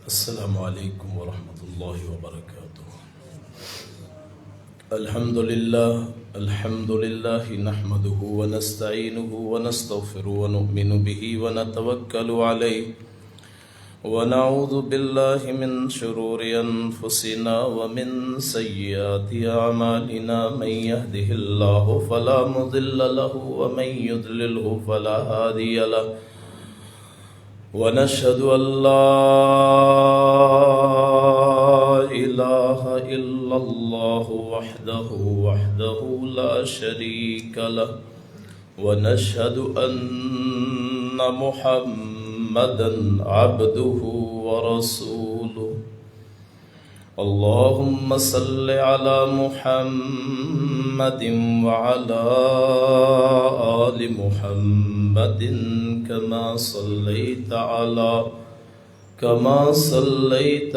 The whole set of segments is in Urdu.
السلام علیکم ورحمۃ اللہ وبرکاتہ۔ الحمد للہ نحمده ونستعینه ونستغفره ونؤمن به ونتوکل علیہ ونعوذ باللہ من شرور انفسنا ومن سیئات اعمالنا، من يهده اللہ فلا مضل له ومن يضلله فلا هادی له، ونشهد أن لا إله إلا الله وحده لا شريك له، ونشهد أن محمدا عبده ورسوله۔ اللهم صل على محمد وعلى آل محمد كما صليت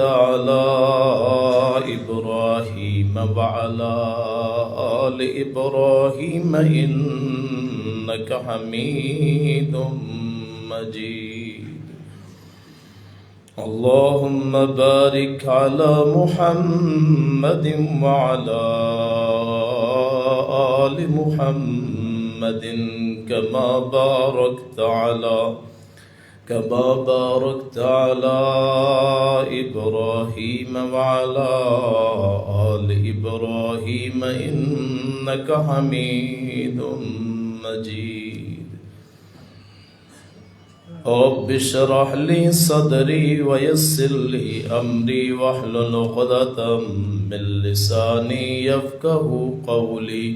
على إبراهيم وعلى آل إبراهيم إنك حميد مجيد۔ اللهم بارك على محمد وعلى آل محمد كما باركت على إبراهيم وعلى آل إبراهيم إنك حميد مجيد۔ رب اشرح لي صدري ويسر لي أمري واحلل عقدة من لساني يفقهوا قولي۔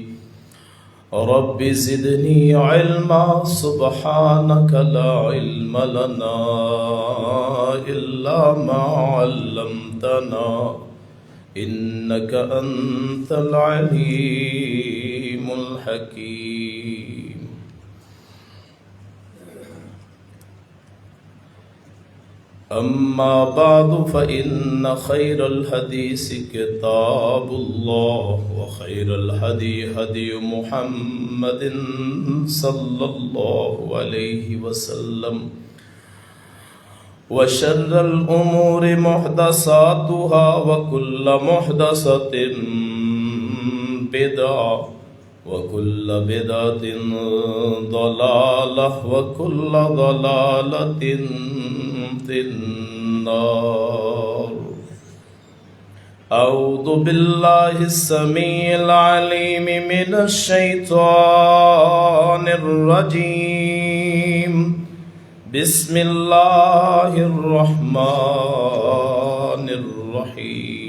رب زدني علما، سبحانك لا علم لنا إلا ما علمتنا إنك أنت العليم الحكيم۔ أما بعد فإن خير الحديث كتاب الله، وخير الهدي هدي محمد صلى الله عليه وسلم، وشر الأمور محدثاتها، وكل محدثة بدعة، وكل بدعة ضلالة، وكل ضلالة في النار۔ أعوذ بالله السميع العليم من الشيطان الرجيم، بسم الله الرحمن الرحيم۔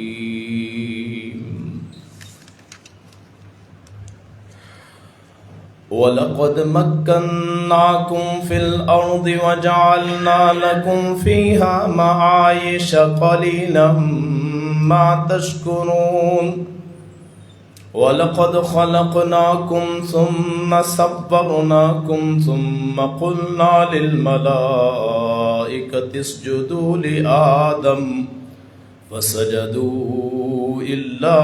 وَلَقَدْ مَكَّنَّاكُمْ فِي الْأَرْضِ وَجَعَلْنَا لَكُمْ فِيهَا مَعَايِشَ قَلِيلًا مَا تَشْكُرُونَ۔ وَلَقَدْ خَلَقْنَاكُمْ ثُمَّ صَوَّرْنَاكُمْ ثُمَّ قُلْنَا لِلْمَلَائِكَةِ اسْجُدُوا لِآدَمَ فسجدوا إلا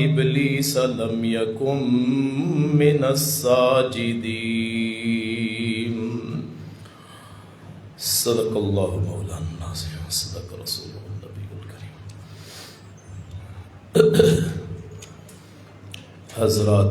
إبليس لم يكن من الساجدين۔ صدق الله مولانا العظيم، صدق رسوله النبي الكريم۔ حضرات،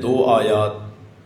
2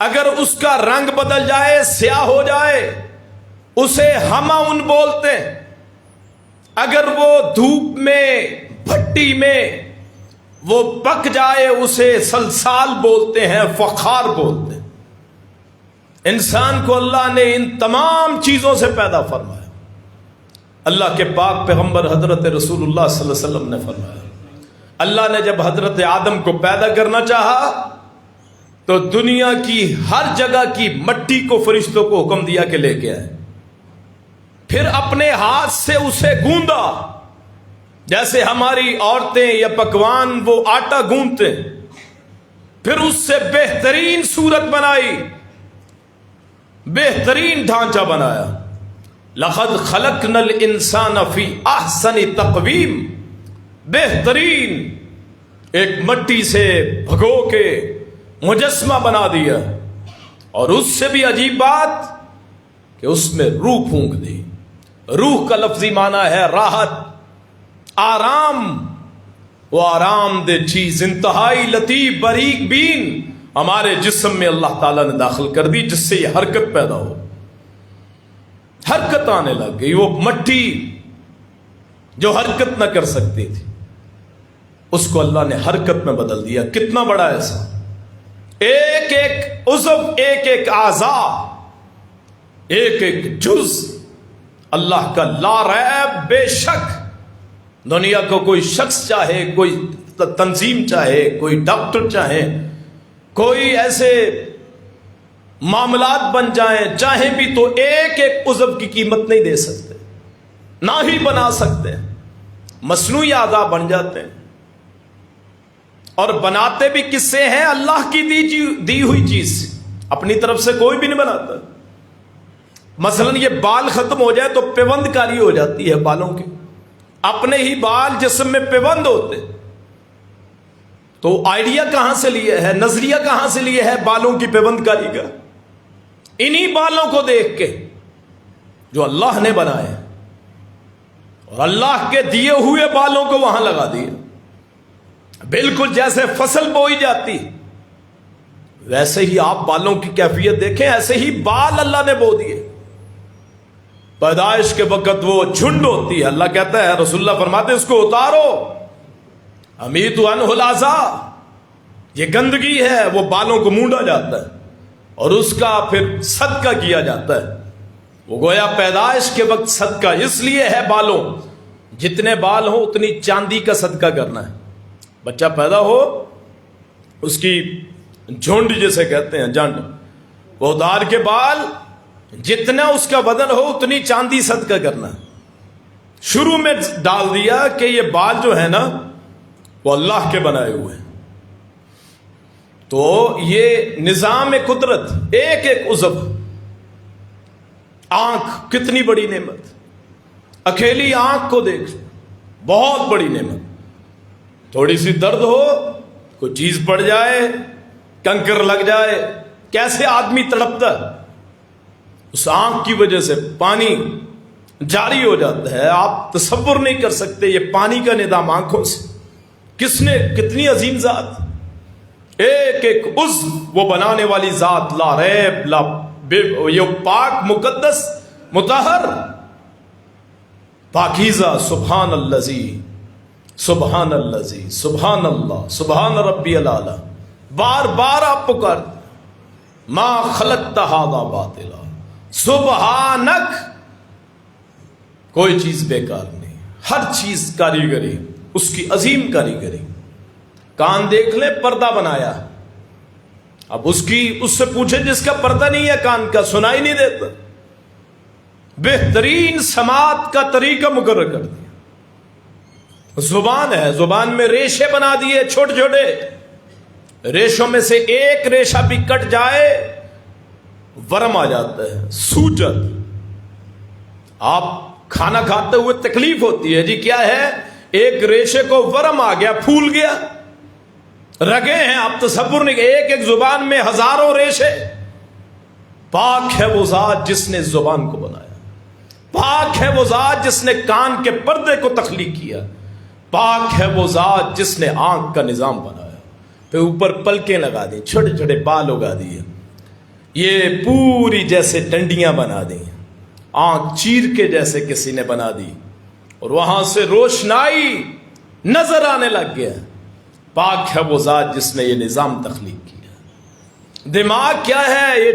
اگر اس کا رنگ بدل جائے، سیاہ ہو جائے، اسے ہماؤن بولتے ہیں۔ اگر وہ دھوپ میں، بھٹی میں وہ پک جائے، اسے سلسال بولتے ہیں، فخار بولتے ہیں۔ انسان کو اللہ نے ان تمام چیزوں سے پیدا فرمایا۔ اللہ کے پاک پیغمبر حضرت رسول اللہ صلی اللہ علیہ وسلم نے فرمایا، اللہ نے جب حضرت آدم کو پیدا کرنا چاہا تو دنیا کی ہر جگہ کی مٹی کو فرشتوں کو حکم دیا کہ لے کے آئے، پھر اپنے ہاتھ سے اسے گوندا، جیسے ہماری عورتیں یا پکوان وہ آٹا گوندتے، پھر اس سے بہترین صورت بنائی، بہترین ڈھانچہ بنایا۔ لقد خلقنا الانسان فی احسن تقویم، بہترین ایک مٹی سے بھگو کے مجسمہ بنا دیا، اور اس سے بھی عجیب بات کہ اس میں روح پھونک دی۔ روح کا لفظی معنی ہے راحت، آرام، وہ آرام دہ چیز انتہائی لطیف باریک بین ہمارے جسم میں اللہ تعالیٰ نے داخل کر دی، جس سے یہ حرکت پیدا ہو، حرکت آنے لگ گئی۔ وہ مٹی جو حرکت نہ کر سکتی تھی، اس کو اللہ نے حرکت میں بدل دیا۔ کتنا بڑا ایسا، ایک ایک عضو، ایک ایک اعضا، ایک ایک جز اللہ کا لا ریب بے شک۔ دنیا کو کوئی شخص چاہے، کوئی تنظیم چاہے، کوئی ڈاکٹر چاہے، کوئی ایسے معاملات بن جائیں چاہیں بھی، تو ایک ایک عضو کی قیمت نہیں دے سکتے، نہ ہی بنا سکتے۔ مصنوعی اعضاء بن جاتے ہیں، اور بناتے بھی کس سے ہیں؟ اللہ کی دی ہوئی چیز سے، اپنی طرف سے کوئی بھی نہیں بناتا۔ مثلا یہ بال ختم ہو جائے تو پیوند کاری ہو جاتی ہے بالوں کی، اپنے ہی بال جسم میں پیوند ہوتے، تو آئیڈیا کہاں سے لیے ہے، نظریہ کہاں سے لیے ہے بالوں کی پیوند کاری کا؟ انہی بالوں کو دیکھ کے جو اللہ نے بنائے، اور اللہ کے دیے ہوئے بالوں کو وہاں لگا دیے۔ بالکل جیسے فصل بوئی جاتی، ویسے ہی آپ بالوں کی کیفیت دیکھیں، ایسے ہی بال اللہ نے بو دیے۔ پیدائش کے وقت وہ جھنڈ ہوتی ہے، اللہ کہتا ہے، رسول اللہ فرماتے ہیں، اس کو اتارو، امیت عنہ الاذى، یہ گندگی ہے، وہ بالوں کو مونڈا جاتا ہے اور اس کا پھر صدقہ کیا جاتا ہے۔ وہ گویا پیدائش کے وقت صدقہ اس لیے ہے، بالوں جتنے بال ہوں اتنی چاندی کا صدقہ کرنا ہے۔ بچہ پیدا ہو، اس کی جھنڈ جسے کہتے ہیں، جنڈ، وہ ادار کے بال جتنا اس کا وزن ہو اتنی چاندی صدقہ کرنا ہے۔ شروع میں ڈال دیا کہ یہ بال جو ہے نا وہ اللہ کے بنائے ہوئے ہیں۔ تو یہ نظام قدرت، ایک ایک عضو، آنکھ کتنی بڑی نعمت، اکیلی آنکھ کو دیکھ، بہت بڑی نعمت۔ تھوڑی سی درد ہو، کوئی چیز پڑ جائے، کنکر لگ جائے، کیسے آدمی تڑپتا ہے، اس آنکھ کی وجہ سے پانی جاری ہو جاتا ہے۔ آپ تصور نہیں کر سکتے یہ پانی کا نظام آنکھوں سے کس نے، کتنی عظیم ذات، ایک ایک عضو وہ بنانے والی ذات، لا ریب، یہ پاک، مقدس، مطہر، پاکیزہ، سبحان الذی، سبحان الذی، سبحان اللہ، سبحان ربی الاعلی۔ بار بار آپ پکار، ما خلقت ھذا باطلا، سبحانک، کوئی چیز بیکار نہیں، ہر چیز کاریگری، اس کی عظیم کاریگری۔ کان دیکھ لے، پردہ بنایا، اب اس سے پوچھے جس کا پردہ نہیں ہے کان کا، سنائی نہیں دیتا، بہترین سماعت کا طریقہ مقرر کر دیا۔ زبان ہے، زبان میں ریشے بنا دیے چھوٹے چھوٹے، ریشوں میں سے ایک ریشہ بھی کٹ جائے ورم آ جاتا ہے، سوجن۔ آپ کھانا کھاتے ہوئے تکلیف ہوتی ہے، جی کیا ہے، ایک ریشے کو ورم آ گیا، پھول گیا، رگیں ہیں، آپ تصور نہیں، ایک ایک زبان میں ہزاروں ریشے۔ پاک ہے وہ ذات جس نے زبان کو بنایا، پاک ہے وہ ذات جس نے کان کے پردے کو تخلیق کیا، پاک ہے وہ ذات جس نے آنکھ کا نظام بنایا، پھر اوپر پلکیں لگا دی، چھوٹے چھوٹے بال اگا دیے، یہ پوری جیسے ڈنڈیاں بنا دیں، آنکھ چیر کے جیسے کسی نے بنا دی، اور وہاں سے روشنائی نظر آنے لگ گیا۔ پاک ہے وہ ذات جس نے یہ نظام تخلیق کیا۔ دماغ کیا ہے؟ یہ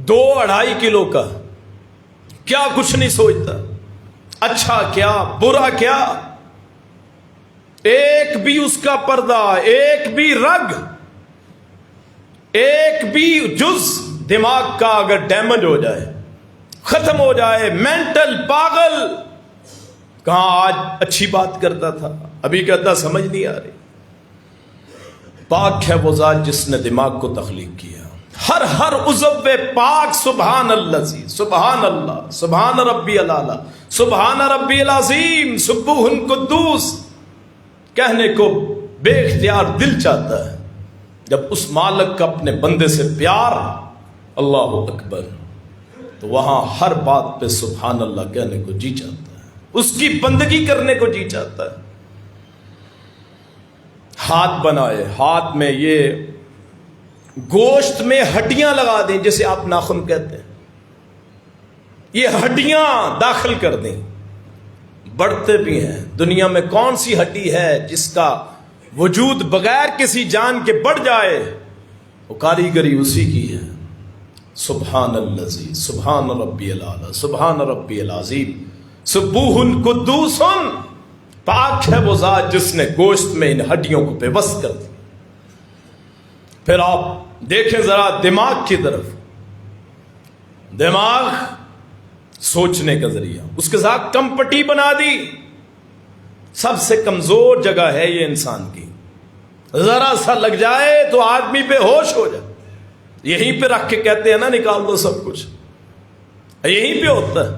2-2.5 کلو کا، کیا کچھ نہیں سوچتا، اچھا کیا برا کیا، ایک بھی اس کا پردہ، ایک بھی رگ، ایک بھی جز دماغ کا اگر ڈیمیج ہو جائے، ختم ہو جائے، مینٹل پاگل، کہاں آج اچھی بات کرتا تھا ابھی کہتا سمجھ نہیں آ رہی۔ پاک ہے وہ ذات جس نے دماغ کو تخلیق کیا، ہر عضو پاک، سبحان اللہ، سبحان اللہ، سبحان ربی الاعلی، سبحان ربی العظیم، سبوح قدوس کہنے کو بے اختیار دل چاہتا ہے جب اس مالک کا اپنے بندے سے پیار، اللہ اکبر، تو وہاں ہر بات پہ سبحان اللہ کہنے کو جی چاہتا ہے، اس کی بندگی کرنے کو جی چاہتا ہے۔ ہاتھ بنائے، ہاتھ میں یہ گوشت میں ہڈیاں لگا دیں، جسے آپ ناخن کہتے ہیں، یہ ہڈیاں داخل کر دیں، بڑھتے بھی ہیں۔ دنیا میں کون سی ہڈی ہے جس کا وجود بغیر کسی جان کے بڑھ جائے؟ وہ کاریگری اسی کی ہے۔ سبحان الذی، سبحان ربی الاعلی، سبحان ربی العظیم، سبوح قدوس، پاک ہے وہ ذات جس نے گوشت میں ان ہڈیوں کو بے بس کر دیا۔ پھر آپ دیکھیں ذرا دماغ کی طرف، دماغ سوچنے کا ذریعہ، اس کے ساتھ کمپٹی بنا دی۔ سب سے کمزور جگہ ہے یہ انسان کی، ذرا سا لگ جائے تو آدمی بے ہوش ہو جائے، یہیں پہ رکھ کے کہتے ہیں نا نکال دو سب کچھ، یہیں پہ ہوتا ہے۔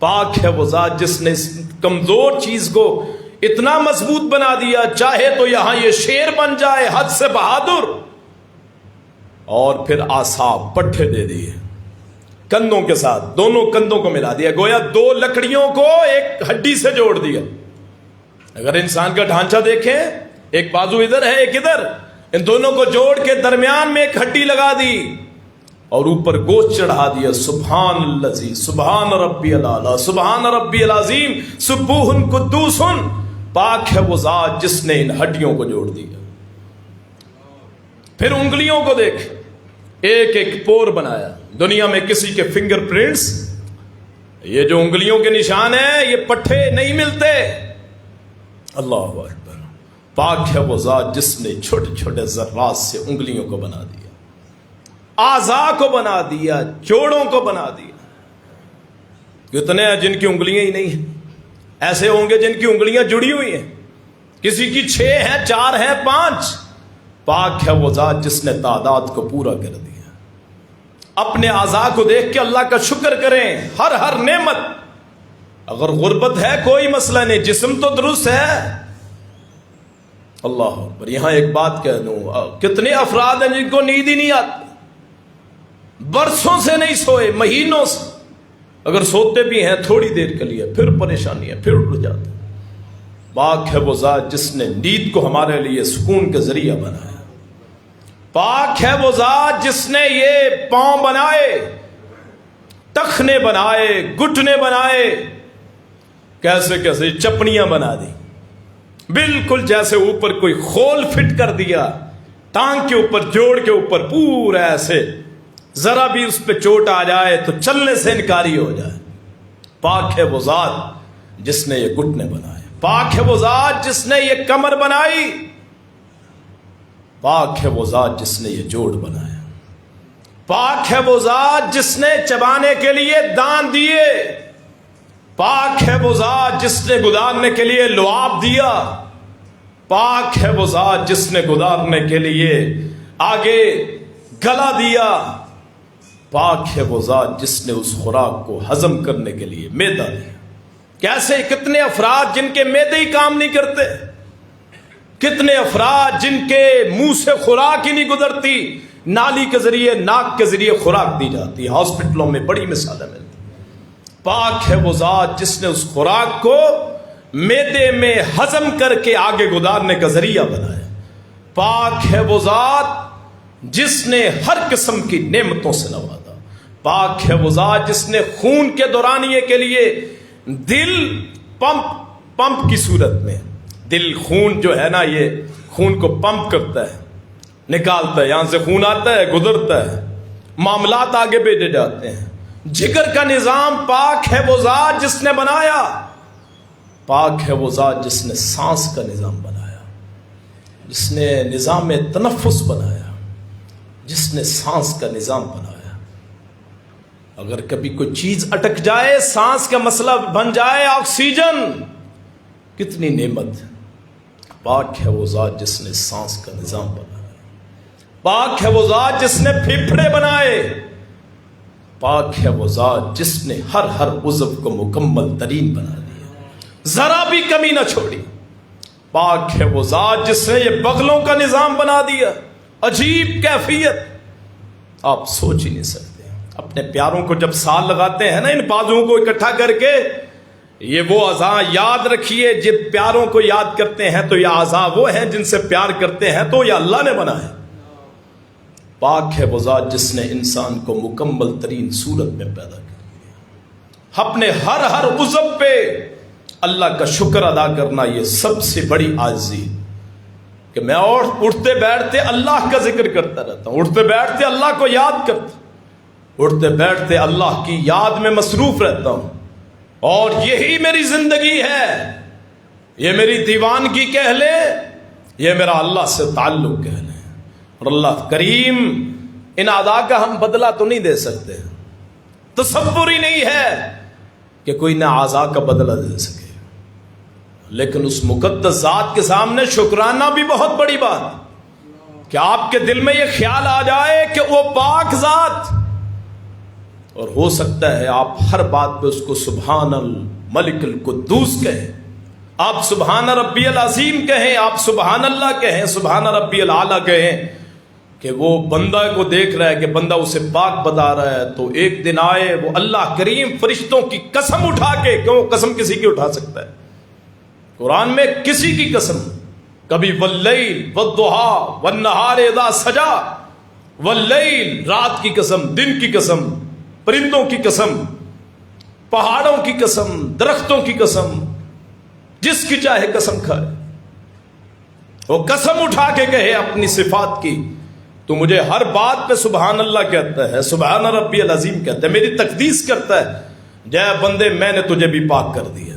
پاک ہے وہ ذات جس نے اس کمزور چیز کو اتنا مضبوط بنا دیا، چاہے تو یہاں یہ شیر بن جائے حد سے بہادر، اور پھر آساب پٹھے دے دیے کندھوں کے ساتھ، دونوں کندھوں کو ملا دیا، گویا 2 لکڑیوں کو ایک ہڈی سے جوڑ دیا۔ اگر انسان کا ڈھانچہ دیکھیں، ایک بازو ادھر ہے ایک ادھر، ان دونوں کو جوڑ کے درمیان میں ایک ہڈی لگا دی اور اوپر گوشت چڑھا دیا۔ سبحان الذی، سبحان ربی الاعلی، سبحان ربی العظیم، سبوح قدوس، پاک ہے وہ ذات جس نے ان ہڈیوں کو جوڑ دیا۔ پھر انگلیوں کو دیکھ، ایک ایک پور بنایا۔ دنیا میں کسی کے فنگر پرنٹس، یہ جو انگلیوں کے نشان ہیں، یہ پٹھے نہیں ملتے۔ اللہ اکبر، پاک ہے وہ ذات جس نے چھوٹے چھوٹے ذرات سے انگلیوں کو بنا دیا، اعضاء کو بنا دیا، جوڑوں کو بنا دیا۔ کتنے ہیں جن کی انگلیاں ہی نہیں ہیں؟ ایسے ہوں گے جن کی انگلیاں جڑی ہوئی ہیں، کسی کی 6 ہیں، 4 ہیں، 5۔ پاک ہے وہ ذات جس نے تعداد کو پورا کر دیا۔ اپنے اعضاء کو دیکھ کے اللہ کا شکر کریں، ہر نعمت۔ اگر غربت ہے کوئی مسئلہ نہیں، جسم تو درست ہے۔ اللہ اکبر، یہاں ایک بات کہہ دوں، کتنے افراد ہیں جن کو نیند ہی نہیں آتی، برسوں سے نہیں سوئے، مہینوں سے، اگر سوتے بھی ہیں تھوڑی دیر کے لیے پھر پریشانی ہے، پھر اٹھ جاتے۔ پاک ہے وہ ذات جس نے نیند کو ہمارے لیے سکون کا ذریعہ بنایا۔ پاک ہے وہ ذات جس نے یہ پاؤں بنائے، ٹخنے بنائے، گھٹنے بنائے، کیسے کیسے چپڑیاں بنا دی، بالکل جیسے اوپر کوئی خول فٹ کر دیا، ٹانگ کے اوپر، جوڑ کے اوپر، پورا ایسے، ذرا بھی اس پہ چوٹ آ جائے تو چلنے سے انکاری ہو جائے۔ پاک ہے وہ ذات جس نے یہ گھٹنے بنائے، پاک ہے وہ ذات جس نے یہ کمر بنائی، پاک ہے وہ ذات جس نے یہ جوڑ بنایا، پاک ہے وہ ذات جس نے چبانے کے لیے دان دیے، پاک ہے وہ ذات جس نے گزارنے کے لیے لعاب دیا، پاک ہے وہ ذات جس نے گزارنے کے لیے آگے گلا دیا، پاک ہے وہ ذات جس نے اس خوراک کو ہضم کرنے کے لیے معدہ دیا۔ کیسے کتنے افراد جن کے معدے ہی کام نہیں کرتے، کتنے افراد جن کے منہ سے خوراک ہی نہیں گزرتی، نالی کے ذریعے، ناک کے ذریعے خوراک دی جاتی ہے، ہاسپٹلوں میں بڑی مثالیں ملتی۔ پاک ہے وہ ذات جس نے اس خوراک کو معدے میں ہضم کر کے آگے گزارنے کا ذریعہ بنایا۔ پاک ہے وہ ذات جس نے ہر قسم کی نعمتوں سے نوازا. پاک ہے وہ ذات جس نے خون کے دورانیے کے لیے دل پمپ کی صورت میں، دل خون جو ہے نا، یہ خون کو پمپ کرتا ہے، نکالتا ہے، یہاں سے خون آتا ہے، گزرتا ہے، معاملات آگے بھیجے جاتے ہیں. جگر کا نظام پاک ہے وہ ذات جس نے بنایا. پاک ہے وہ ذات جس نے سانس کا نظام بنایا، جس نے نظام تنفس بنایا، جس نے سانس کا نظام بنایا. اگر کبھی کوئی چیز اٹک جائے، سانس کا مسئلہ بن جائے، آکسیجن، کتنی نعمت. پاک ہے وہ ذات جس نے سانس کا نظام بنایا. پاک ہے وہ ذات جس نے پھیپھڑے بنائے. پاک ہے وہ ذات جس نے ہر عضو کو مکمل ترین بنا دیا، ذرا بھی کمی نہ چھوڑی. پاک ہے وہ ذات جس نے یہ بغلوں کا نظام بنا دیا، عجیب کیفیت آپ سوچ ہی نہیں سکتے. اپنے پیاروں کو جب سال لگاتے ہیں نا، ان بازوؤں کو اکٹھا کر کے، یہ وہ اعضاء یاد رکھیے جن پیاروں کو یاد کرتے ہیں تو یہ اعضاء وہ ہیں جن سے پیار کرتے ہیں تو یہ اللہ نے بنایا. پاک ہے وہ ذات جس نے انسان کو مکمل ترین صورت میں پیدا کر دیا. اپنے ہر عضو پہ اللہ کا شکر ادا کرنا یہ سب سے بڑی عاجزی کہ میں اور اٹھتے بیٹھتے اللہ کا ذکر کرتا رہتا ہوں، اٹھتے بیٹھتے اللہ کو یاد کرتا، اٹھتے بیٹھتے اللہ کی یاد میں مصروف رہتا ہوں. اور یہی میری زندگی ہے، یہ میری دیوانگی کہہ لے، یہ میرا اللہ سے تعلق کہہ لے. اور اللہ کریم ان اعضاء کا ہم بدلہ تو نہیں دے سکتے، تصور ہی نہیں ہے کہ کوئی نہ اعضاء کا بدلہ دے سکے، لیکن اس مقدس ذات کے سامنے شکرانہ بھی بہت بڑی بات کہ آپ کے دل میں یہ خیال آ جائے کہ وہ پاک ذات. اور ہو سکتا ہے آپ ہر بات پہ اس کو سبحان الملک القدوس کہیں، آپ سبحان ربی العظیم کہیں، آپ سبحان اللہ کہیں، سبحان ربی العالی کہیں، کہ وہ بندہ کو دیکھ رہا ہے کہ بندہ اسے پاک بتا رہا ہے. تو ایک دن آئے وہ اللہ کریم فرشتوں کی قسم اٹھا کے، کیوں قسم کسی کی اٹھا سکتا ہے؟ قرآن میں کسی کی قسم، کبھی واللیل والضحیٰ والنہار اذا سجا، واللیل رات کی قسم، دن کی قسم، پرندوں کی قسم، پہاڑوں کی قسم، درختوں کی قسم، جس کی چاہے قسم کھائے. وہ قسم اٹھا کے کہے اپنی صفات کی، تو مجھے ہر بات پہ سبحان اللہ کہتا ہے، سبحان ربی العظیم کہتا ہے، میری تقدیس کرتا ہے. جے بندے میں نے تجھے بھی پاک کر دیا.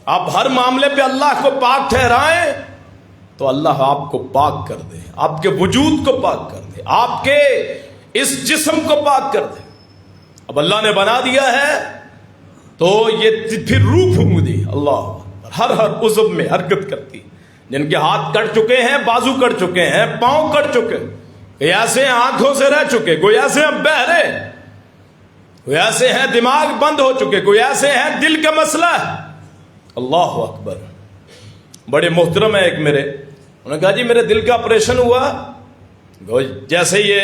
آپ ہر معاملے پہ اللہ کو پاک ٹھہرائیں تو اللہ آپ کو پاک کر دے، آپ کے وجود کو پاک کر دے، آپ کے اس جسم کو پاک کر دے. اب اللہ نے بنا دیا ہے تو یہ پھر روح پھونک دی. اللہ ہر عضو میں حرکت کرتی. جن کے ہاتھ کٹ چکے ہیں، بازو کٹ چکے ہیں، پاؤں کٹ چکے، کوئی ایسے آنکھوں سے رہ چکے، کوئی ایسے ہیں بہرے، کوئی ایسے ہیں دماغ بند ہو چکے، کوئی ایسے ہیں دل کا مسئلہ ہے. اللہ اکبر. بڑے محترم ہے ایک میرے، انہوں نے کہا جی میرے دل کا آپریشن ہوا. جیسے یہ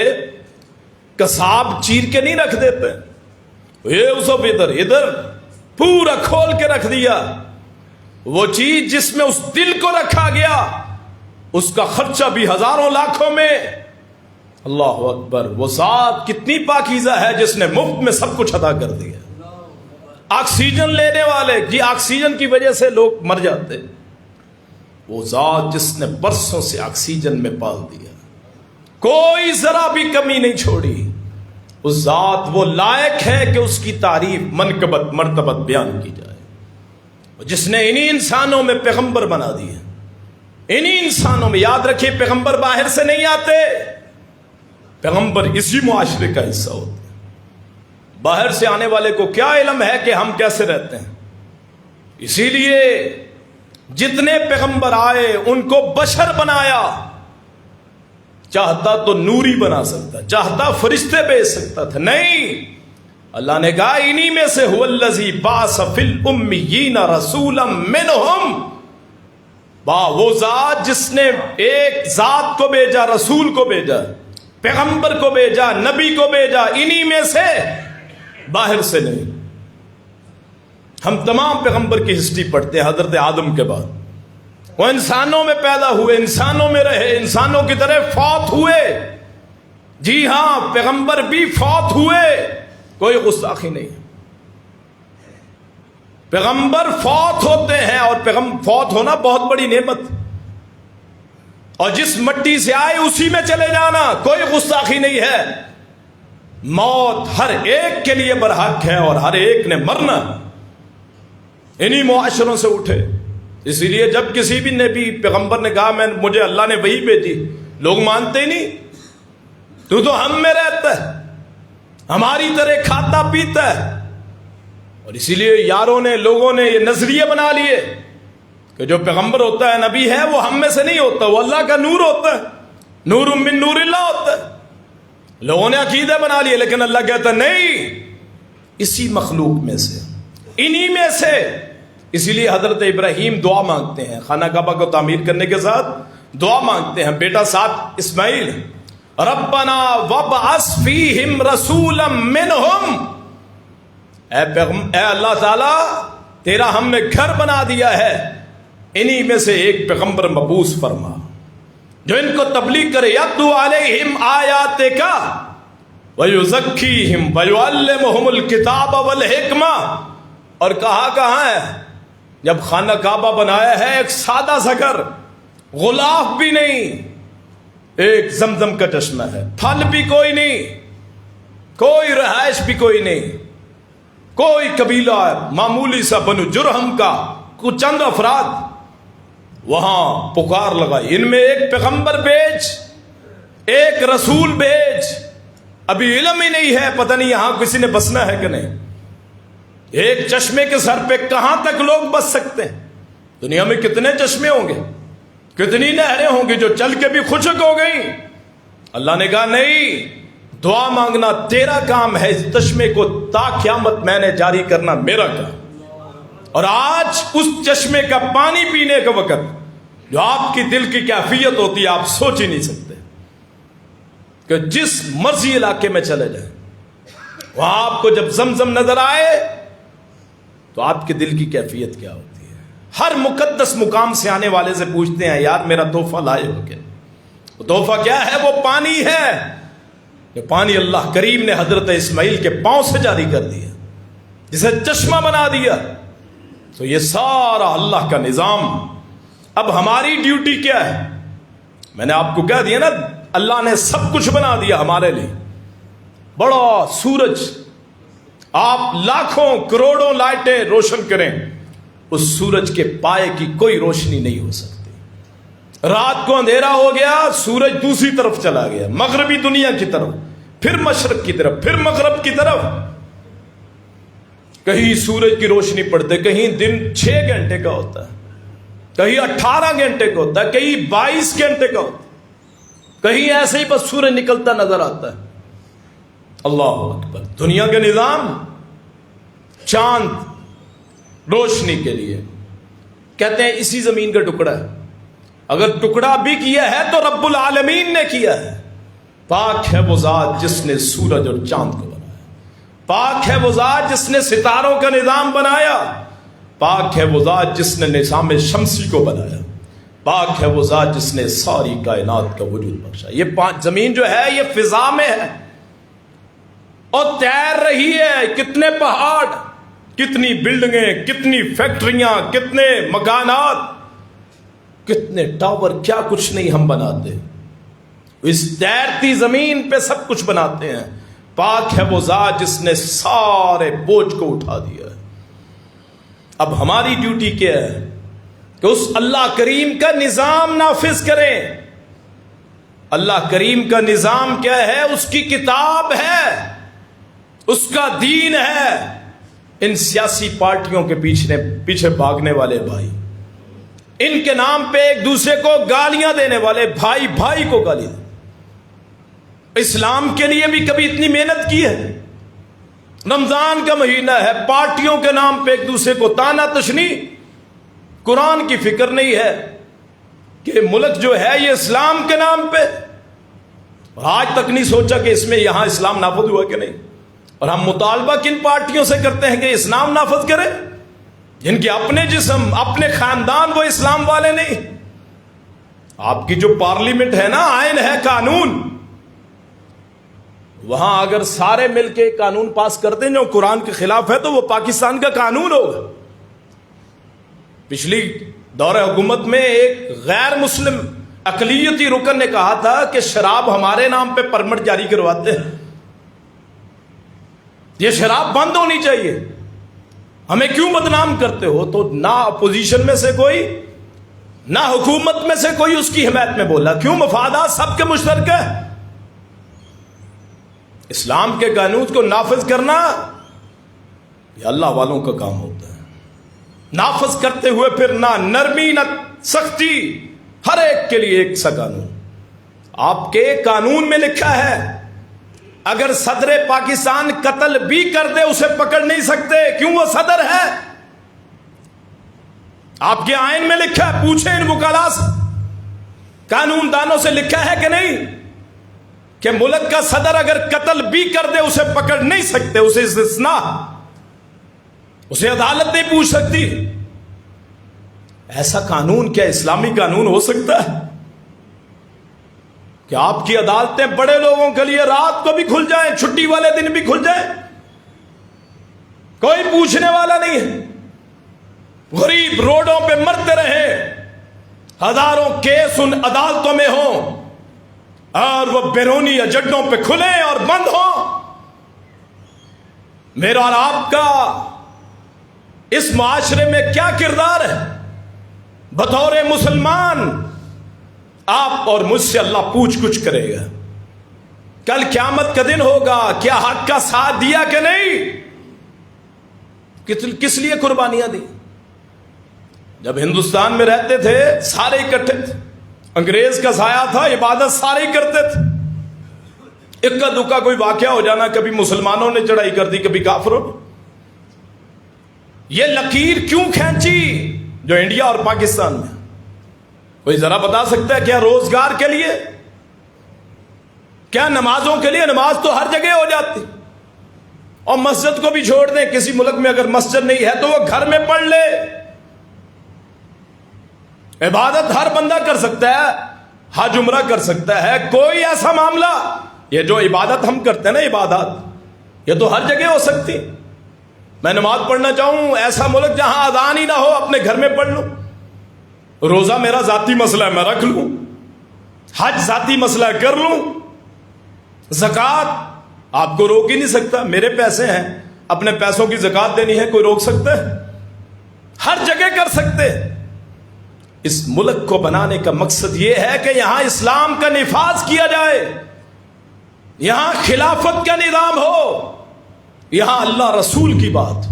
قصاب چیر کے نہیں رکھ دیتے، یہ اس ادھر پورا کھول کے رکھ دیا. وہ چیز جس میں اس دل کو رکھا گیا اس کا خرچہ بھی ہزاروں لاکھوں میں. اللہ اکبر. وہ ذات کتنی پاکیزہ ہے جس نے مفت میں سب کچھ عطا کر دیا. آکسیجن لینے والے، جی آکسیجن کی وجہ سے لوگ مر جاتے، وہ ذات جس نے برسوں سے آکسیجن میں پال دیا، کوئی ذرا بھی کمی نہیں چھوڑی. اس ذات وہ لائق ہے کہ اس کی تعریف منقبت مرتبت بیان کی جائے. جس نے انہی انسانوں میں پیغمبر بنا دیے، انہی انسانوں میں. یاد رکھیے پیغمبر باہر سے نہیں آتے، پیغمبر اسی معاشرے کا حصہ ہوتے. باہر سے آنے والے کو کیا علم ہے کہ ہم کیسے رہتے ہیں؟ اسی لیے جتنے پیغمبر آئے ان کو بشر بنایا. چاہتا تو نوری بنا سکتا، چاہتا فرشتے بھیج سکتا تھا، نہیں. اللہ نے کہا انہی میں سے هو الذی بعث فی الامیین رسولا منہم. وہ ذات جس نے ایک ذات کو بھیجا، رسول کو بھیجا، پیغمبر کو بھیجا، نبی کو بھیجا، انہی میں سے، باہر سے نہیں. ہم تمام پیغمبر کی ہسٹری پڑھتے ہیں. حضرت آدم کے بعد وہ انسانوں میں پیدا ہوئے، انسانوں میں رہے، انسانوں کی طرح فوت ہوئے. جی ہاں پیغمبر بھی فوت ہوئے، کوئی گستاخی نہیں. پیغمبر فوت ہوتے ہیں، اور فوت ہونا بہت بڑی نعمت، اور جس مٹی سے آئے اسی میں چلے جانا، کوئی گستاخی نہیں ہے. موت ہر ایک کے لیے برحق ہے، اور ہر ایک نے مرنا. انہی معاشروں سے اٹھے. اسی لیے جب کسی بھی نبی پیغمبر نے کہا مجھے اللہ نے وہی بھیجی، لوگ مانتے ہی نہیں. تو ہم میں رہتا ہے، ہماری طرح کھاتا پیتا ہے. اور اسی لیے یاروں نے، لوگوں نے یہ نظریے بنا لیے کہ جو پیغمبر ہوتا ہے، نبی ہے، وہ ہم میں سے نہیں ہوتا، وہ اللہ کا نور ہوتا ہے، نور من نور اللہ ہوتا ہے. لوگوں نے عقیدہ بنا لیے، لیکن اللہ کہتا نہیں، اسی مخلوق میں سے، انہی میں سے. اسی لیے حضرت ابراہیم دعا مانگتے ہیں، خانہ کعبہ کو تعمیر کرنے کے ساتھ دعا مانگتے ہیں، بیٹا ساتھ اسماعیل، ربنا وابعث فیہم رسولا منہم. اے اللہ تعالی، تیرا ہم نے گھر بنا دیا ہے، انہی میں سے ایک پیغمبر مبعوث فرما جو ان کو تبلیغ کرے. یتلو علیہم آیاتک ویزکیہم ویعلمہم الکتاب والحکمہ. اور کہاں ہے جب خانہ کعبہ بنایا ہے، ایک سادہ سا گھر، غلاف بھی نہیں، ایک زمزم کا چشمہ ہے، پھل بھی کوئی نہیں، کوئی رہائش بھی کوئی نہیں، کوئی قبیلہ معمولی سا بنو جرہم کا کچھ چند افراد وہاں پکار لگائی، ان میں ایک پیغمبر بھیج، ایک رسول بھیج. ابھی علم ہی نہیں ہے، پتہ نہیں یہاں کسی نے بسنا ہے کہ نہیں. ایک چشمے کے سر پہ کہاں تک لوگ بس سکتے ہیں؟ دنیا میں کتنے چشمے ہوں گے، کتنی نہریں ہوں گی جو چل کے بھی خشک ہو گئیں. اللہ نے کہا نہیں، دعا مانگنا تیرا کام ہے، اس چشمے کو تا قیامت میں نے جاری کرنا میرا کام. اور آج اس چشمے کا پانی پینے کا وقت جو آپ کی دل کی کیفیت ہوتی ہے آپ سوچ ہی نہیں سکتے. کہ جس مرضی علاقے میں چلے جائیں، وہاں آپ کو جب زمزم نظر آئے تو آپ کے دل کی کیفیت کیا ہوتی ہے. ہر مقدس مقام سے آنے والے سے پوچھتے ہیں یار میرا تحفہ لائے ہو کیا؟ وہ تحفہ کیا ہے؟ وہ پانی ہے. یہ پانی اللہ کریم نے حضرت اسماعیل کے پاؤں سے جاری کر دیا، جسے چشمہ بنا دیا. تو یہ سارا اللہ کا نظام. اب ہماری ڈیوٹی کیا ہے؟ میں نے آپ کو کہہ دیا نا، اللہ نے سب کچھ بنا دیا ہمارے لیے. بڑا سورج، آپ لاکھوں کروڑوں لائٹیں روشن کریں، اس سورج کے پائے کی کوئی روشنی نہیں ہو سکتی. رات کو اندھیرا ہو گیا، سورج دوسری طرف چلا گیا، مغربی دنیا کی طرف، پھر مشرق کی طرف، پھر مغرب کی طرف. کہیں سورج کی روشنی پڑتے، کہیں دن 6 گھنٹے کا ہوتا ہے، کہیں 18 گھنٹے کا ہوتا ہے، کہیں 22 گھنٹے کا ہوتا ہے، کہیں ایسے ہی بس سورج نکلتا نظر آتا ہے. اللہ اکبر. دنیا کے نظام. چاند روشنی کے لیے کہتے ہیں اسی زمین کا ٹکڑا ہے، اگر ٹکڑا بھی کیا ہے تو رب العالمین نے کیا ہے. پاک ہے وہ ذات جس نے سورج اور چاند کو بنایا، پاک ہے وہ ذات جس نے ستاروں کا نظام بنایا، پاک ہے وہ ذات جس نے نظام شمسی کو بنایا، پاک ہے وہ ذات جس نے ساری کائنات کا وجود بخشا. یہ زمین جو ہے یہ فضا میں ہے اور تیر رہی ہے. کتنے پہاڑ، کتنی بلڈنگیں، کتنی فیکٹریاں، کتنے مکانات، کتنے ٹاور، کیا کچھ نہیں ہم بناتے. اس تیرتی زمین پہ سب کچھ بناتے ہیں. پاک ہے وہ ذات جس نے سارے بوجھ کو اٹھا دیا ہے. اب ہماری ڈیوٹی کیا ہے کہ اس اللہ کریم کا نظام نافذ کریں. اللہ کریم کا نظام کیا ہے؟ اس کی کتاب ہے، اس کا دین ہے. ان سیاسی پارٹیوں کے پیچھے بھاگنے والے بھائی، ان کے نام پہ ایک دوسرے کو گالیاں دینے والے بھائی بھائی کو گالی دیں. اسلام کے لیے بھی کبھی اتنی محنت کی ہے؟ رمضان کا مہینہ ہے، پارٹیوں کے نام پہ ایک دوسرے کو تانا تشنی. قرآن کی فکر نہیں ہے کہ ملک جو ہے یہ اسلام کے نام پہ، آج تک نہیں سوچا کہ اس میں یہاں اسلام نافذ ہوا کہ نہیں. اور ہم مطالبہ کن پارٹیوں سے کرتے ہیں کہ اسلام نافذ کرے جن کے اپنے جسم، اپنے خاندان وہ اسلام والے نہیں. آپ کی جو پارلیمنٹ ہے نا، آئین ہے، قانون، وہاں اگر سارے مل کے قانون پاس کر دیں جو قرآن کے خلاف ہے تو وہ پاکستان کا قانون ہوگا. پچھلی دور حکومت میں ایک غیر مسلم اقلیتی رکن نے کہا تھا کہ شراب ہمارے نام پہ پرمٹ جاری کرواتے ہیں, یہ شراب بند ہونی چاہیے, ہمیں کیوں بدنام کرتے ہو؟ تو نہ اپوزیشن میں سے کوئی نہ حکومت میں سے کوئی اس کی حمایت میں بولا. کیوں؟ مفادات سب کے مشترک ہے. اسلام کے قانون کو نافذ کرنا یہ اللہ والوں کا کام ہوتا ہے. نافذ کرتے ہوئے پھر نہ نرمی نہ سختی, ہر ایک کے لیے ایک سا قانون. آپ کے قانون میں لکھا ہے اگر صدر پاکستان قتل بھی کر دے اسے پکڑ نہیں سکتے. کیوں؟ وہ صدر ہے. آپ کے آئین میں لکھا ہے, پوچھیں ان وکلاء سے, قانون دانوں سے لکھا ہے کہ نہیں کہ ملک کا صدر اگر قتل بھی کر دے اسے پکڑ نہیں سکتے, اسے استثناء, اسے عدالت نہیں پوچھ سکتی. ایسا قانون کیا اسلامی قانون ہو سکتا ہے کہ آپ کی عدالتیں بڑے لوگوں کے لیے رات کو بھی کھل جائیں, چھٹی والے دن بھی کھل جائیں, کوئی پوچھنے والا نہیں ہے. غریب روڈوں پہ مرتے رہے, ہزاروں کیس ان عدالتوں میں ہوں اور وہ بیرونی ایجنڈوں پہ کھلیں اور بند ہوں. میرا اور آپ کا اس معاشرے میں کیا کردار ہے بطور مسلمان؟ آپ اور مجھ سے اللہ پوچھ گچھ کرے گا. کل قیامت کا دن ہوگا, کیا حق کا ساتھ دیا کہ نہیں؟ کس لیے قربانیاں دی؟ جب ہندوستان میں رہتے تھے سارے اکٹھے تھے, انگریز کا سایہ تھا, عبادت سارے ہی کرتے تھے. اکا دکا کوئی واقعہ ہو جانا, کبھی مسلمانوں نے چڑھائی کر دی, کبھی کافروں نے. یہ لکیر کیوں کھینچی جو انڈیا اور پاکستان میں؟ کوئی ذرا بتا سکتا ہے؟ کیا روزگار کے لیے؟ کیا نمازوں کے لیے؟ نماز تو ہر جگہ ہو جاتی, اور مسجد کو بھی چھوڑ دیں. کسی ملک میں اگر مسجد نہیں ہے تو وہ گھر میں پڑھ لے. عبادت ہر بندہ کر سکتا ہے, حج عمرہ کر سکتا ہے. کوئی ایسا معاملہ, یہ جو عبادت ہم کرتے ہیں نا, عبادت یہ تو ہر جگہ ہو سکتی. میں نماز پڑھنا چاہوں, ایسا ملک جہاں اذان ہی نہ ہو, اپنے گھر میں پڑھ لوں. روزہ میرا ذاتی مسئلہ ہے, میں رکھ لوں. حج ذاتی مسئلہ ہے, کر لوں. زکوٰۃ آپ کو روک ہی نہیں سکتا, میرے پیسے ہیں, اپنے پیسوں کی زکوٰۃ دینی ہے, کوئی روک سکتا ہے؟ ہر جگہ کر سکتے. اس ملک کو بنانے کا مقصد یہ ہے کہ یہاں اسلام کا نفاذ کیا جائے, یہاں خلافت کا نظام ہو, یہاں اللہ رسول کی بات.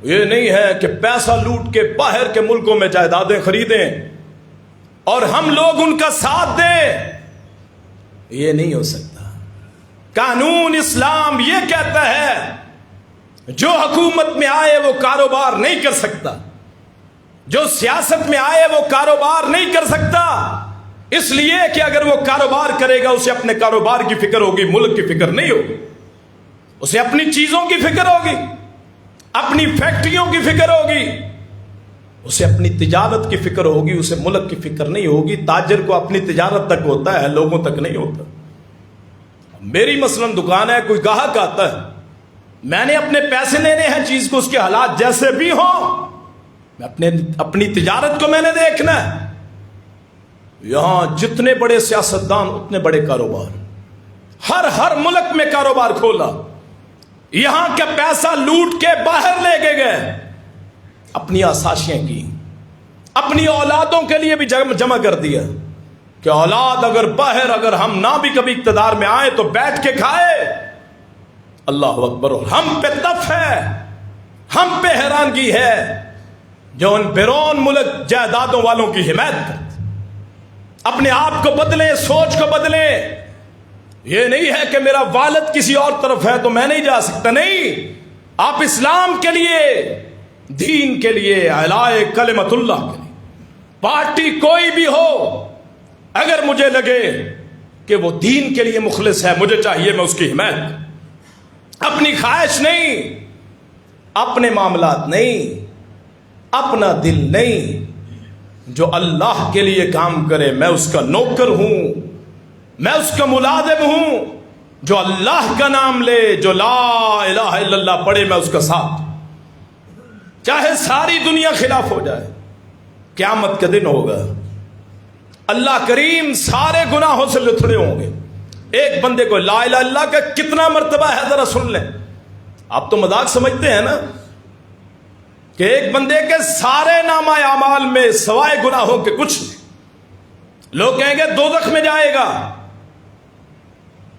یہ نہیں ہے کہ پیسہ لوٹ کے باہر کے ملکوں میں جائیدادیں خریدیں اور ہم لوگ ان کا ساتھ دیں. یہ نہیں ہو سکتا. قانون اسلام یہ کہتا ہے جو حکومت میں آئے وہ کاروبار نہیں کر سکتا, جو سیاست میں آئے وہ کاروبار نہیں کر سکتا. اس لیے کہ اگر وہ کاروبار کرے گا اسے اپنے کاروبار کی فکر ہوگی, ملک کی فکر نہیں ہوگی. اسے اپنی چیزوں کی فکر ہوگی, اپنی فیکٹریوں کی فکر ہوگی, اسے اپنی تجارت کی فکر ہوگی, اسے ملک کی فکر نہیں ہوگی. تاجر کو اپنی تجارت تک ہوتا ہے, لوگوں تک نہیں ہوتا. میری مثلاً دکان ہے, کوئی گاہک آتا ہے, میں نے اپنے پیسے لینے ہیں چیز کو, اس کے حالات جیسے بھی ہوں, میں اپنی تجارت کو میں نے دیکھنا ہے. یہاں جتنے بڑے سیاستدان اتنے بڑے کاروبار, ہر ملک میں کاروبار کھولا, یہاں کا پیسہ لوٹ کے باہر لے کے گئے, اپنی آسائشیں کی, اپنی اولادوں کے لیے بھی جمع کر دیا کہ اولاد اگر باہر, اگر ہم نہ بھی کبھی اقتدار میں آئے تو بیٹھ کے کھائے. اللہ اکبر. اور ہم پہ تف ہے, ہم پہ حیرانگی ہے جو ان بیرون ملک جائیدادوں والوں کی حمایت کرتے. اپنے آپ کو بدلیں, سوچ کو بدلیں. یہ نہیں ہے کہ میرا والد کسی اور طرف ہے تو میں نہیں جا سکتا. نہیں, آپ اسلام کے لیے, دین کے لیے, اعلاء کلمت اللہ کے لیے, پارٹی کوئی بھی ہو, اگر مجھے لگے کہ وہ دین کے لیے مخلص ہے, مجھے چاہیے میں اس کی حمایت. اپنی خواہش نہیں, اپنے معاملات نہیں, اپنا دل نہیں. جو اللہ کے لیے کام کرے میں اس کا نوکر ہوں, میں اس کا ملازم ہوں. جو اللہ کا نام لے، جو لا الہ الا اللہ پڑھے، میں اس کا ساتھ، چاہے ساری دنیا خلاف ہو جائے۔ قیامت کا دن ہوگا، اللہ کریم سارے گناہوں سے لتھڑے ہوں گے۔ ایک بندے کو لا الہ الا اللہ کا کتنا مرتبہ ہے ذرا سن لیں۔ آپ تو مذاق سمجھتے ہیں نا کہ ایک بندے کے سارے نامہ اعمال میں سوائے گناہوں کے کچھ نہیں، لوگ کہیں گے دوزخ میں جائے گا،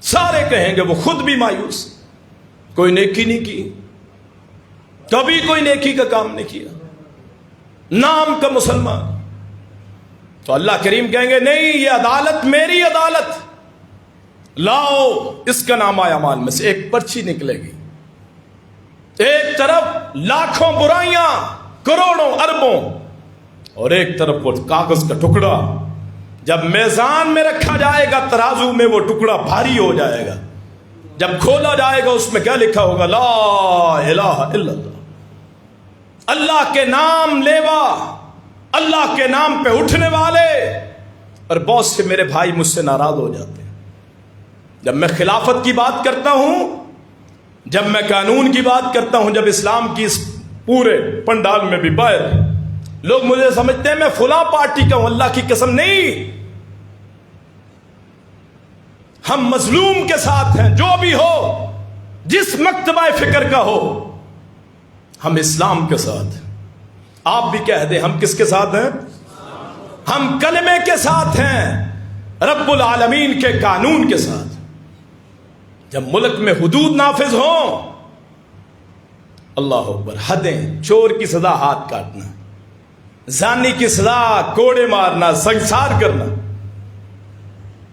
سارے کہیں گے وہ خود بھی مایوس، کوئی نیکی نہیں کی، کبھی کوئی نیکی کا کام نہیں کیا، نام کا مسلمان۔ تو اللہ کریم کہیں گے نہیں، یہ عدالت میری عدالت، لاؤ اس کا نامہ اعمال میں سے ایک پرچی نکلے گی، ایک طرف لاکھوں برائیاں، کروڑوں اربوں، اور ایک طرف وہ کاغذ کا ٹکڑا۔ جب میزان میں رکھا جائے گا ترازو میں، وہ ٹکڑا بھاری ہو جائے گا۔ جب کھولا جائے گا اس میں کیا لکھا ہوگا؟ لا الہ الا اللہ، اللہ کے نام لیوا، اللہ کے نام پہ اٹھنے والے۔ اور بہت سے میرے بھائی مجھ سے ناراض ہو جاتے ہیں جب میں خلافت کی بات کرتا ہوں، جب میں قانون کی بات کرتا ہوں، جب اسلام کی اس پورے پنڈال میں بھی باہر لوگ مجھے سمجھتے ہیں میں فلاں پارٹی کا ہوں۔ اللہ کی قسم نہیں، ہم مظلوم کے ساتھ ہیں، جو بھی ہو، جس مکتبہ فکر کا ہو، ہم اسلام کے ساتھ ہیں۔ آپ بھی کہہ دیں ہم کس کے ساتھ ہیں؟ ہم کلمے کے ساتھ ہیں، رب العالمین کے قانون کے ساتھ۔ جب ملک میں حدود نافذ ہوں، اللہ اکبر، حدیں، چور کی سزا ہاتھ کاٹنا، زانی کی سزا کوڑے مارنا، سنسار کرنا،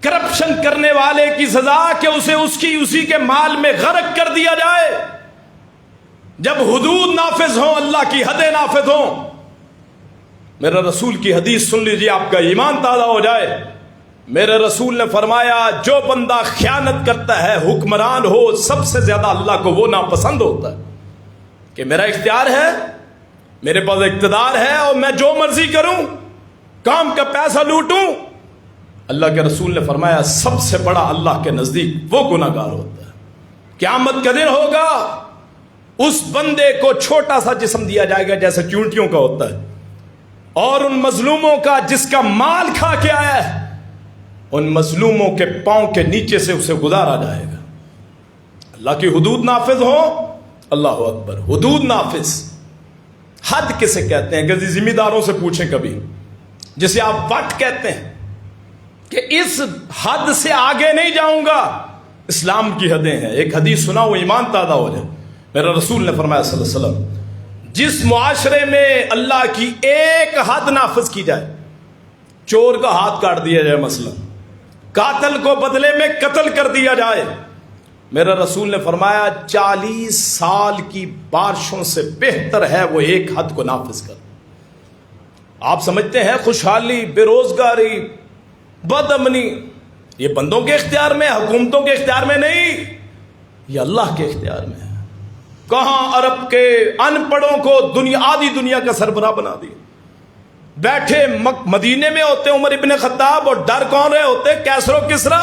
کرپشن کرنے والے کی سزا کہ اسے اسی کے مال میں غرق کر دیا جائے۔ جب حدود نافذ ہوں، اللہ کی حدیں نافذ ہوں، میرے رسول کی حدیث سن لیجیے، آپ کا ایمان تازہ ہو جائے۔ میرے رسول نے فرمایا جو بندہ خیانت کرتا ہے، حکمران ہو، سب سے زیادہ اللہ کو وہ ناپسند ہوتا ہے کہ میرا اختیار ہے، میرے پاس اقتدار ہے اور میں جو مرضی کروں، کام کا پیسہ لوٹوں۔ اللہ کے رسول نے فرمایا سب سے بڑا اللہ کے نزدیک وہ گناہ گار ہوتا ہے۔ قیامت کا دن ہوگا، اس بندے کو چھوٹا سا جسم دیا جائے گا جیسے چونٹیوں کا ہوتا ہے، اور ان مظلوموں کا جس کا مال کھا کے آیا ہے، ان مظلوموں کے پاؤں کے نیچے سے اسے گزارا جائے گا۔ اللہ کی حدود نافذ ہو، اللہ اکبر، حدود نافذ۔ حد کسے کہتے ہیں؟ کہ ذمہ داروں سے پوچھیں کبھی، جسے آپ وٹ کہتے ہیں کہ اس حد سے آگے نہیں جاؤں گا، اسلام کی حدیں ہیں۔ ایک حدیث سنا وہ ایمان تازہ ہو جائے۔ میرا رسول نے فرمایا صلی اللہ علیہ وسلم، جس معاشرے میں اللہ کی ایک حد نافذ کی جائے، چور کا ہاتھ کاٹ دیا جائے مثلا، قاتل کو بدلے میں قتل کر دیا جائے، میرا رسول نے فرمایا 40 سال کی بارشوں سے بہتر ہے وہ ایک حد کو نافذ کر۔ آپ سمجھتے ہیں خوشحالی، بے روزگاری، بد امنی یہ بندوں کے اختیار میں، حکومتوں کے اختیار میں نہیں، یہ اللہ کے اختیار میں ہے۔ کہاں عرب کے ان پڑھوں کو آدھی دنیا کا سربراہ بنا دیا، بیٹھے مدینے میں ہوتے عمر ابن خطاب، اور ڈر کون رہے ہوتے؟ کیسر و کسرا،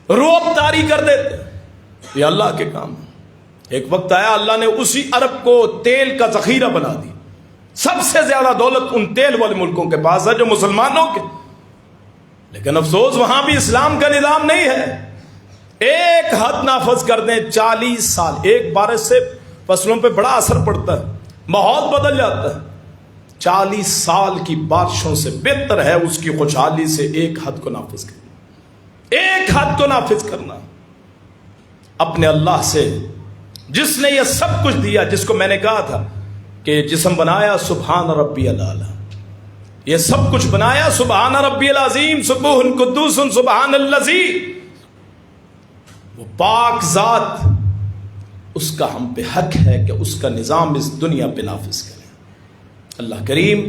روب طاری کر دیتے۔ یہ اللہ کے کام۔ ایک وقت آیا اللہ نے اسی عرب کو تیل کا ذخیرہ بنا دی، سب سے زیادہ دولت ان تیل والے ملکوں کے پاس ہے جو مسلمانوں کے، لیکن افسوس وہاں بھی اسلام کا نظام نہیں ہے۔ ایک حد نافذ کر دیں، 40 سال، ایک بارش سے فصلوں پہ بڑا اثر پڑتا ہے، ماحول بدل جاتا ہے۔ 40 سال کی بارشوں سے بہتر ہے اس کی خوشحالی سے ایک حد کو نافذ کرنا۔ ایک حد کو نافذ کرنا اپنے اللہ سے، جس نے یہ سب کچھ دیا، جس کو میں نے کہا تھا کہ جسم بنایا سبحان ربی الاعلی، یہ سب کچھ بنایا سبحان ربی العظیم، سبوح قدوس سبحان الذی، وہ پاک ذات، اس کا ہم پہ حق ہے کہ اس کا نظام اس دنیا پہ نافذ کرے۔ اللہ کریم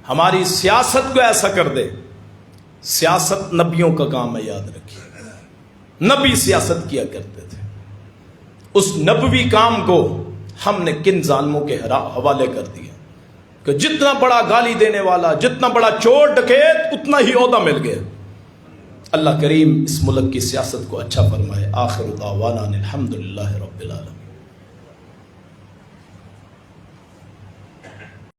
ہماری سیاست کو ایسا کر دے۔ سیاست نبیوں کا کام ہے، یاد رکھیے، نبی سیاست کیا کرتے تھے۔ اس نبوی کام کو ہم نے کن ظالموں کے حوالے کر دیا کہ جتنا بڑا گالی دینے والا، جتنا بڑا چور ڈکیت، اتنا ہی عہدہ مل گیا۔ اللہ کریم اس ملک کی سیاست کو اچھا فرمائے. آخر دعوانا الحمدللہ رب العالمین.